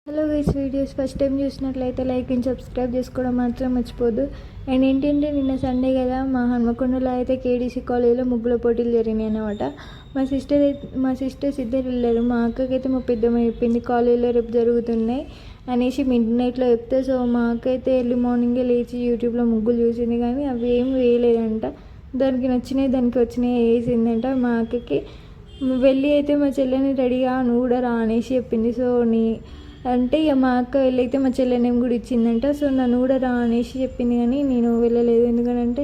Hello guys, videos first time చూసినట్లయితే like and subscribe చేసుకోవడం మాత్రం మర్చిపోదు. అండ్ ఏంటంటే నిన్న సండే కదా, మా హన్మకొండలో అయితే కేడీసీ కాలేజీలో ముగ్గుల పోటీలు జరిగినాయి అన్నమాట. మా సిస్టర్స్ ఇద్దరు వెళ్ళారు. మా అక్కకైతే మా పెద్దమ్మ చెప్పింది కాలేజీలో రేపు జరుగుతున్నాయి అనేసి మిడ్ నైట్లో చెప్తే, సో మా అక్క అయితే ఎర్లీ మార్నింగే లేచి యూట్యూబ్లో ముగ్గులు చూసింది, కానీ అవి ఏం వేయలేదంట. దానికి నచ్చినాయి, దానికి వచ్చినాయి వేసిందంట. మా అక్కకి వెళ్ళి అయితే మా చెల్లెని రెడీగా నువ్వు కూడా రా అనేసి చెప్పింది. సో అంటే ఇక మా అక్క వెళ్ళైతే మా చెల్లెనేం కూడా ఇచ్చిందంట. సో నన్ను కూడా రా అనేసి చెప్పింది, కానీ నేను వెళ్ళలేదు. ఎందుకంటే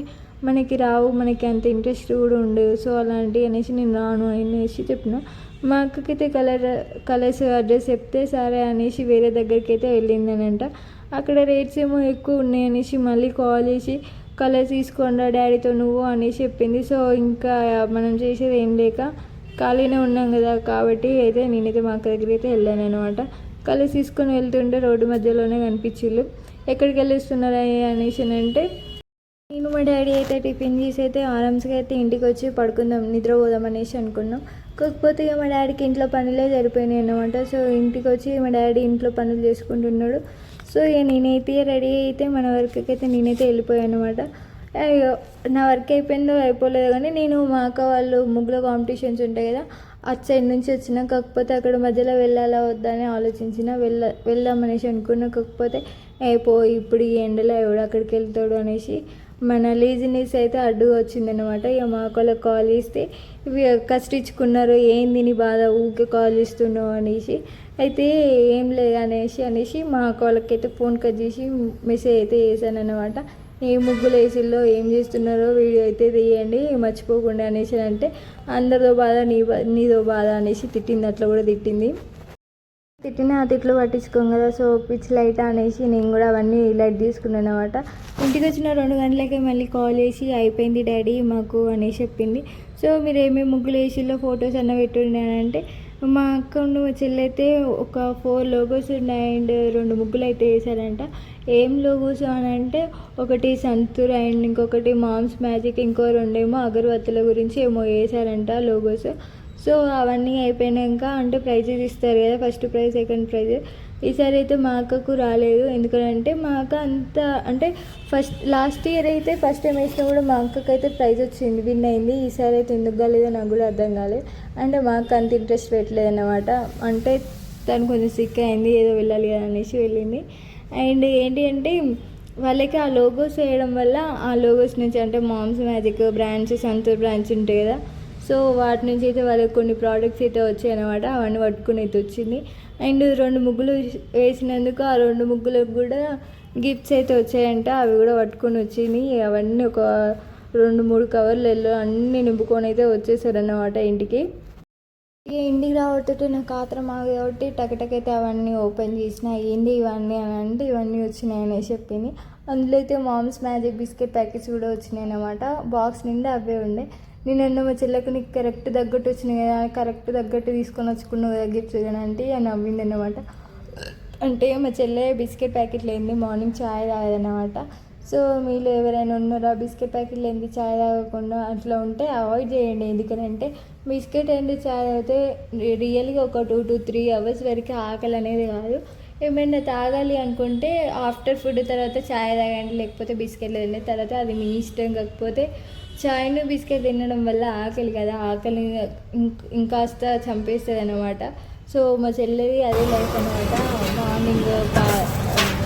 మనకి మనకి అంత ఇంట్రెస్ట్ కూడా ఉండదు. సో అలాంటి అనేసి నేను రాను అనేసి చెప్పిన. మా అక్కకైతే కలర్స్ అడ్రస్ చెప్తే సరే అనేసి వేరే దగ్గరికి అయితే వెళ్ళిందనంట. అక్కడ రేట్స్ ఏమో ఎక్కువ ఉన్నాయి అనేసి మళ్ళీ కాల్ చేసి కలర్స్ తీసుకోండి డాడీతో నువ్వు అనేసి చెప్పింది. సో ఇంకా మనం చేసేది ఏం లేక ఖాళీనే ఉన్నాం కదా, కాబట్టి అయితే నేనైతే మా అక్క దగ్గరికి అయితే వెళ్ళాను అనమాట. కలర్స్ తీసుకొని వెళ్తుంటే రోడ్డు మధ్యలోనే కనిపించిళ్ళు. ఎక్కడికి వెళ్ళిస్తున్నారా అనేసి అంటే, నేను మా డాడీ అయితే టిఫిన్ చేసి అయితే ఆరామ్స్గా అయితే ఇంటికి వచ్చి పడుకుందాం, నిద్రపోదాం అనేసి అనుకున్నాం. కాకపోతే ఇక మా డాడీకి ఇంట్లో పనులే సరిపోయినాయి అన్నమాట. సో ఇంటికి వచ్చి మా డాడీ ఇంట్లో పనులు చేసుకుంటున్నాడు. సో ఇక నేనైతే రెడీ అయితే మన వర్క్కి అయితే నేనైతే వెళ్ళిపోయాను అనమాట. నా వర్క్ అయిపోయిందో అయిపోలేదో కానీ నేను మా అక్క వాళ్ళు ముగ్గుల కాంపిటీషన్స్ ఉంటాయి కదా, అటు సైడ్ నుంచి వచ్చిన. కాకపోతే అక్కడ మధ్యలో వెళ్ళాలా వద్దా అని ఆలోచించిన. వెళ్దామనేసి అనుకున్నా. కాకపోతే ఇప్పుడు ఈ ఎండలో ఎవడు అక్కడికి వెళ్తాడు అనేసి మన లేజినెస్ అయితే అడ్డుగా వచ్చిందనమాట. ఇక మా అక్కలకు కాల్ చేస్తే ఇవి కష్టించుకున్నారు, ఏంది నీ బాధ ఊకే కాల్ చేస్తున్నావు అనేసి. అయితే ఏం లేదు అనేసి మా అక్క వాళ్ళకైతే ఫోన్ కట్ చేసి మెసేజ్ అయితే చేశాను అనమాట. ఏ ముగ్గులు వేసిల్లో ఏం చేస్తున్నారో వీడియో అయితే తీయండి మర్చిపోకుండా అనేసి అంటే, అందరితో బాధ నీదో బాధ అనేసి తిట్టింది. అట్లా కూడా తిట్టింది. ఆ తిట్లు పట్టించుకోం కదా, సో పిచ్ లైట్ అనేసి నేను కూడా అవన్నీ లైట్ తీసుకున్నాను అనమాట. ఇంటికి వచ్చిన 2 గంటలకే మళ్ళీ కాల్ చేసి అయిపోయింది డాడీ మాకు అనేసి చెప్పింది. సో మీరు ఏమేమి ముగ్గులు వేసిల్లో ఫొటోస్ అన్న పెట్టుండే అని అంటే, మా అక్క మా చెల్లి అయితే ఒక 4 లోగోస్ అండ్ 2 ముగ్గులు అయితే వేసారంట. ఏం లోగోస్ అని అంటే, ఒకటి సంతూర్ అండ్ ఇంకొకటి మామ్స్ మ్యాజిక్, ఇంకో 2 ఏమో అగరబత్తుల గురించి ఏమో వేసారంట లోగోస్. సో అవన్నీ అయిపోయాక అంటే ప్రైజెస్ ఇస్తారు కదా, ఫస్ట్ ప్రైజ్ సెకండ్ ప్రైజ్. ఈసారి అయితే మా అక్కకు రాలేదు. ఎందుకంటే మా అక్క అంత అంటే లాస్ట్ ఇయర్ అయితే ఫస్ట్ టైం వేసినా కూడా మా అక్కకు అయితే ప్రైజ్ వచ్చింది, విన్ అయింది. ఈసారి అయితే ఎందుకు కాలేదో నాకు కూడా అర్థం కాలేదు. అంటే మా అక్క అంత ఇంట్రెస్ట్ పెట్టలేదు అన్నమాట. అంటే తను కొంచెం సిక్ అయింది, ఏదో వెళ్ళాలి కదా అనేసి వెళ్ళింది. అండ్ ఏంటి అంటే వాళ్ళకి ఆ లోగోస్ వేయడం వల్ల ఆ లోగోస్ నుంచి అంటే mom's magic branch, Santoor branch ఉంటాయి కదా, సో వాటి నుంచి అయితే వాళ్ళకి కొన్ని ప్రోడక్ట్స్ అయితే వచ్చాయి అనమాట. అవన్నీ పట్టుకుని అయితే వచ్చింది. అండ్ 2 ముగ్గులు వేసినందుకు ఆ 2 ముగ్గులకు కూడా గిఫ్ట్స్ అయితే వచ్చాయంట. అవి కూడా పట్టుకొని వచ్చింది. అవన్నీ ఒక 2-3 కవర్లలో అన్నీ నింపుకొని అయితే వచ్చేసారన్నమాట ఇంటికి. ఇక ఇంటికి రావట్టే నాకు ఆత్రం ఆగి కాబట్టి టకటకైతే అవన్నీ ఓపెన్ చేసిన. ఏంది ఇవన్నీ అని అంటే, ఇవన్నీ వచ్చినాయి అనేసి చెప్పింది. అందులో అయితే మామ్స్ మ్యాజిక్ బిస్కెట్ ప్యాకెట్స్ కూడా వచ్చినాయి అన్నమాట. బాక్స్ నిండా అవే ఉండే. నేను మా చెల్లెకు నీకు కరెక్ట్ తగ్గట్టు వచ్చినాయి కదా, కరెక్ట్ తగ్గట్టు తీసుకొని వచ్చుకున్నావు కదా గిఫ్ట్స్ కానీ అంటే నవ్వింది అన్నమాట. అంటే మా చెల్లె బిస్కెట్ ప్యాకెట్లు ఏంది మార్నింగ్ ఛాయ్ తాగదన్నమాట. సో మీలో ఎవరైనా ఉన్నారా బిస్కెట్ ప్యాకెట్లు ఏంటి ఛాయ్ తాగకుండా అట్లా ఉంటే అవాయిడ్ చేయండి. ఎందుకంటే బిస్కెట్ ఏంటి ఛాయ్ తాగితే రియల్గా ఒక 2 to 3 hours వరకు ఆకలి అనేది కాదు. ఏమైనా తాగాలి అనుకుంటే ఆఫ్టర్ ఫుడ్ తర్వాత ఛాయ్ తాగండి, లేకపోతే బిస్కెట్లు తిన్న తర్వాత అది మీ ఇష్టం. కాకపోతే ఛాయ్ను బిస్కెట్ తినడం వల్ల ఆకలి కదా, ఆకలి ఇంకాస్త చంపేస్తుంది అనమాట. సో మా చెల్లెది అదే లైఫ్ అనమాట. మార్నింగ్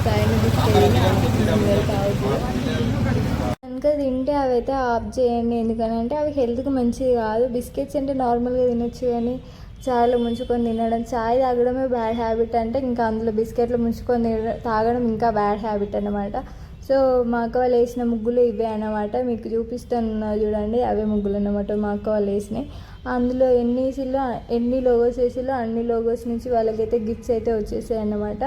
ఛాయ్ను బిస్కెట్ కనుక తింటే అవి అయితే ఆఫ్ చేయండి. ఎందుకనంటే అవి హెల్త్కి మంచిది కాదు. బిస్కెట్స్ అంటే నార్మల్గా తినొచ్చు, కానీ ఛాయ్లో ముంచుకొని తినడం, ఛాయ్ తాగడమే బ్యాడ్ హ్యాబిట్ అంటే ఇంకా అందులో బిస్కెట్లు ముంచుకొని తాగడం ఇంకా బ్యాడ్ హ్యాబిట్ అన్నమాట. సో మా అక్క వాళ్ళు వేసిన ముగ్గులు ఇవే అన్నమాట. మీకు చూపిస్తాను చూడండి, అవే ముగ్గులు అన్నమాట మా అక్క వాళ్ళు వేసినాయి. అందులో ఎన్ని లోగోస్ వేసిలో అన్ని లోగోస్ నుంచి వాళ్ళకైతే గిఫ్ట్స్ అయితే వచ్చేసాయి అన్నమాట.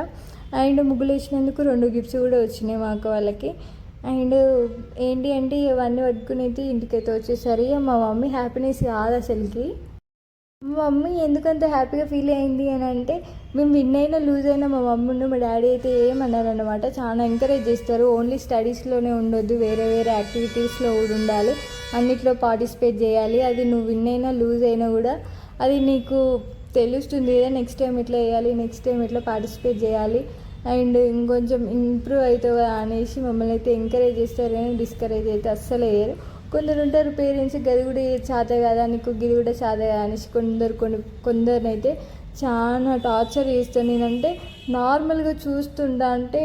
అండ్ ముగ్గులు వేసినందుకు 2 గిఫ్ట్స్ కూడా వచ్చినాయి మా అక్క వాళ్ళకి. అండ్ ఏంటి అంటే ఇవన్నీ పట్టుకుని అయితే ఇంటికైతే వచ్చేసరి మా మమ్మీ హ్యాపీనెస్ కాదు అసలుకి. మా మమ్మీ ఎందుకంత హ్యాపీగా ఫీల్ అయింది అని అంటే, మేము విన్ అయినా లూజ్ అయినా మా మమ్మీని మా డాడీ అయితే ఏమన్నారనమాట. చాలా ఎంకరేజ్ చేస్తారు. ఓన్లీ స్టడీస్లోనే ఉండొద్దు, వేరే వేరే యాక్టివిటీస్లో కూడా ఉండాలి, అన్నిట్లో పార్టిసిపేట్ చేయాలి. అది నువ్వు విన్ అయినా లూజ్ అయినా కూడా అది నీకు తెలుస్తుంది కదా నెక్స్ట్ టైం ఎట్లా చేయాలి, నెక్స్ట్ టైం ఎట్లా పార్టిసిపేట్ చేయాలి అండ్ ఇంకొంచెం ఇంప్రూవ్ అవుతావు అనేసి మమ్మల్ని అయితే ఎంకరేజ్ చేస్తారు, కానీ డిస్కరేజ్ అయితే అస్సలు వేయరు. కొందరు ఉంటారు పేరెంట్స్ గది కూడా చేత కదా నీకు, గిది కూడా చేత కదా అనేసి కొందరినైతే చాలా టార్చర్ చేస్తాను. నేనంటే నార్మల్గా చూస్తుంటా అంటే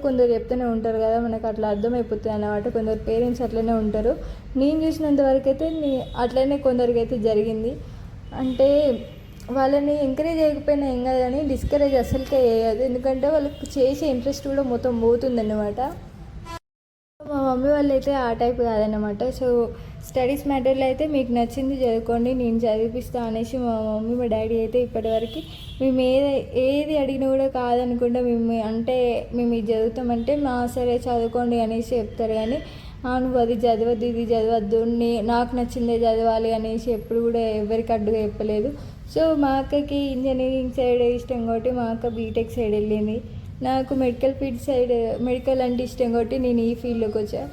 కొందరు చెప్తూనే ఉంటారు కదా మనకు అట్లా అర్థమైపోతుంది అన్నమాట. కొందరు పేరెంట్స్ అట్లనే ఉంటారు. నేను చూసినంత వరకు అయితే అట్లనే కొందరికి అయితే జరిగింది. అంటే వాళ్ళని ఎంకరేజ్ చేయకపోయినా ఏం కాదు, కానీ డిస్కరేజ్ అసలుకే చేయదు. ఎందుకంటే వాళ్ళకి చేసే ఇంట్రెస్ట్ కూడా మొత్తం పోతుందన్నమాట. మా మమ్మీ వాళ్ళు అయితే ఆ టైప్ కాదన్నమాట. సో స్టడీస్ మ్యాటర్లో అయితే మీకు నచ్చింది చదువుకోండి, నేను చదివిస్తా అనేసి మా మమ్మీ మా డాడీ అయితే ఇప్పటివరకు మేము ఏది అడిగినా కూడా కాదనుకుంటా మేము ఇది చదువుతామంటే సరే చదువుకోండి అనేసి చెప్తారు. కానీ నువ్వు అది చదవద్దు ఇది చదవద్దు నాకు నచ్చిందే చదవాలి అనేసి ఎప్పుడు కూడా ఎవరికి అడ్డుగా చెప్పలేదు. సో మా అక్కకి ఇంజనీరింగ్ సైడ్ ఇష్టం కాబట్టి మా అక్క బీటెక్ సైడ్ వెళ్ళింది. నాకు మెడికల్ అంటే ఇష్టం కాబట్టి నేను ఈ ఫీల్డ్లోకి వచ్చాను.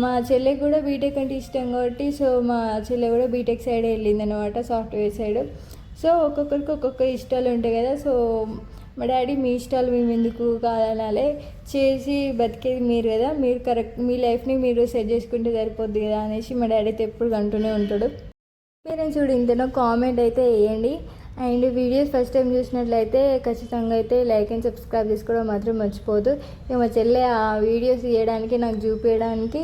మా చెల్లెకి కూడా బీటెక్ అంటే ఇష్టం కాబట్టి సో మా చెల్లె కూడా బీటెక్ సైడ్ వెళ్ళింది అనమాట, సాఫ్ట్వేర్ సైడ్. సో ఒక్కొక్కరికి ఒక్కొక్క ఇష్టాలు ఉంటాయి కదా. సో మా డాడీ మీ ఇష్టాలు మేము ఎందుకు కాదనాలే, చేసి బతికేది మీరు కదా, మీరు కరెక్ట్ మీ లైఫ్ని మీరు సెట్ చేసుకుంటే సరిపోద్ది కదా అనేసి మా డాడీ అయితే ఎప్పుడు అంటూనే ఉంటాడు. పేరెంట్స్ కూడా ఇంతనో కామెంట్ అయితే వేయండి. అండ్ వీడియోస్ ఫస్ట్ టైం చూసినట్లయితే ఖచ్చితంగా అయితే లైక్ అండ్ సబ్స్క్రైబ్ చేసుకోవడం మాత్రం మర్చిపోదు. ఇక మా చెల్లె ఆ వీడియోస్ తీయడానికి నాకు చూపించడానికి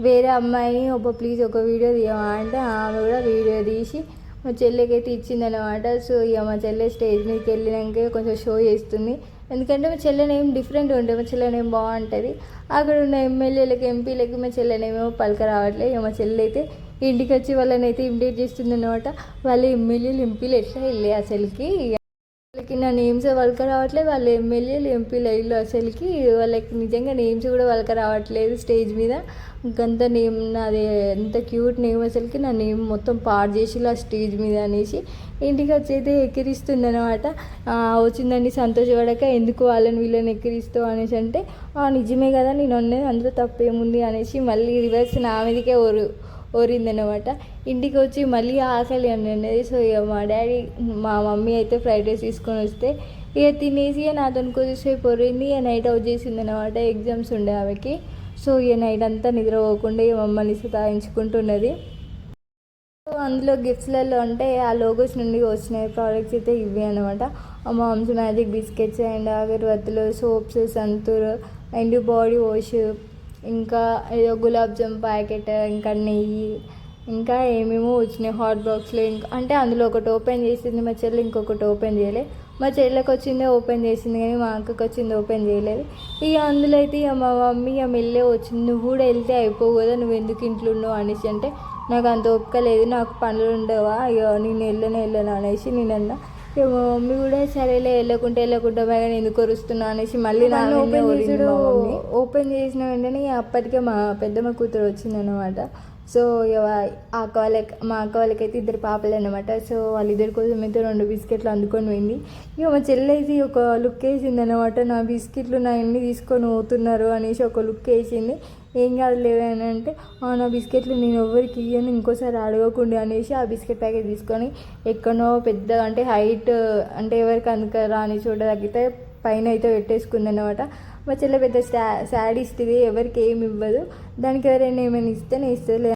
వేరే అమ్మాయిని ప్లీజ్ ఒక వీడియో తీయమా అంటే ఆమె కూడా వీడియో తీసి మా చెల్లెకి అయితే ఇచ్చిందనమాట. సో ఇక మా చెల్లె స్టేజ్ మీదకి వెళ్ళినాక కొంచెం షో చేస్తుంది. ఎందుకంటే మా చెల్లెనేం డిఫరెంట్ ఉంటుంది, మా చెల్లెనేం బాగుంటుంది. అక్కడ ఉన్న ఎమ్మెల్యేలకి ఎంపీలకి మా చెల్లెనేమో పలక రావట్లేదు. ఇక మా చెల్లె అయితే ఇంటికి వచ్చి వాళ్ళని అయితే ఇమిటేట్ చేస్తుంది అనమాట. వాళ్ళ ఎమ్మెల్యేలు ఎంపీలు ఎట్లా వెళ్ళి అసలుకి వాళ్ళకి నా నేమ్స్ వాళ్ళకి రావట్లేదు, వాళ్ళ ఎమ్మెల్యేలు ఎంపీలు ఇల్లు అసలుకి వాళ్ళకి నిజంగా నేమ్స్ కూడా వాళ్ళకి రావట్లేదు స్టేజ్ మీద. ఇంకంత నేమ్ నాది ఎంత క్యూట్ నేమ్ అసలుకి, నా నేమ్ మొత్తం పాడు చేసి ఆ స్టేజ్ మీద అనేసి ఇంటికి వచ్చి అయితే ఎక్కిరిస్తుంది అనమాట. వచ్చిందండి సంతోషపడక ఎందుకు వాళ్ళని వీళ్ళని ఎక్కిరిస్తావు అనేసి అంటే నిజమే కదా నేను అన్నది అందులో తప్పేముంది అనేసి మళ్ళీ రివర్స్ నా మీదకే ఓరిందనమాట. ఇంటికి వచ్చి మళ్ళీ ఆకలి అనేది. సో ఇక మా మమ్మీ అయితే ఫ్రైడ్ రైస్ తీసుకొని వస్తే ఇక తినేసి నాతో కొద్దిసేపు ఒరింది. ఇక నైట్ అవుట్ చేసింది అనమాట, ఎగ్జామ్స్ ఉండే ఆమెకి. సో ఇక నైట్ అంతా నిద్రపోకుండా ఇక మమ్మల్ని సతాయించుకుంటున్నది. సో అందులో గిఫ్ట్స్లలో అంటే ఆ లోగోస్ నుండి వచ్చిన ప్రోడక్ట్స్ అయితే ఇవి అనమాట. మామ్స్ మ్యాజిక్ బిస్కెట్స్ అండ్ అగరబత్తులు, soaps, Santoor and body wash, ఇంకా ఏదో గులాబ్ జామ్ ప్యాకెట్, ఇంకా నెయ్యి, ఇంకా ఏమేమో వచ్చినాయి హాట్ బాక్స్లో. ఇంకా అంటే అందులో ఒకటి ఓపెన్ చేసింది మా చెల్లి, ఇంకొకటి ఓపెన్ చేయలేదు. మా చెల్లెకి వచ్చిందే ఓపెన్ చేసింది కానీ మా అక్కకి వచ్చింది ఓపెన్ చేయలేదు. ఇక అందులో అయితే ఇక మా మమ్మీ ఇక మెల్లే వచ్చింది, నువ్వు కూడా వెళ్తే అయిపోవు కదా, నువ్వు ఎందుకు ఇంట్లో ఉన్నావు అనేసి అంటే నాకు అంత ఓపిక లేదు, నాకు పనులు ఉండవా, ఇక నేను వెళ్ళను అనేసి నేనన్నా. ఇక మా మమ్మీ కూడా సరేలే వెళ్ళకుండా కానీ ఎందుకు వరుస్తున్నా అనేసి మళ్ళీ ఓపెన్ చేసిన వెంటనే అప్పటికే మా పెద్దమ్మ కూతురు వచ్చిందనమాట. సో మా అక్క వాళ్ళకైతే ఇద్దరు పాపలు అనమాట. సో వాళ్ళిద్దరి కోసం అయితే 2 బిస్కెట్లు అందుకొని పోయింది. ఇక మా చెల్లెసి ఒక లుక్ వేసింది అనమాట, నా బిస్కెట్లు నా ఎన్ని తీసుకొని పోతున్నారు అనేసి ఒక లుక్ వేసింది. ఏం కాదు లేవని అంటే నా బిస్కెట్లు నేను ఎవరికి ఇయ్యను, ఇంకోసారి అడగకుండా అనేసి ఆ బిస్కెట్ ప్యాకెట్ తీసుకొని ఎక్కడో పెద్దగా అంటే హైట్ అంటే ఎవరికి అందుక రాని చోట తగ్గితే పైన అయితే పెట్టేసుకుంది అనమాట. మా చెల్లె పెద్ద శాడిస్ట్, ఇది ఎవరికి ఏమి ఇవ్వదు, దానికి ఎవరైనా ఏమైనా ఇస్తేనే ఇస్తుంది.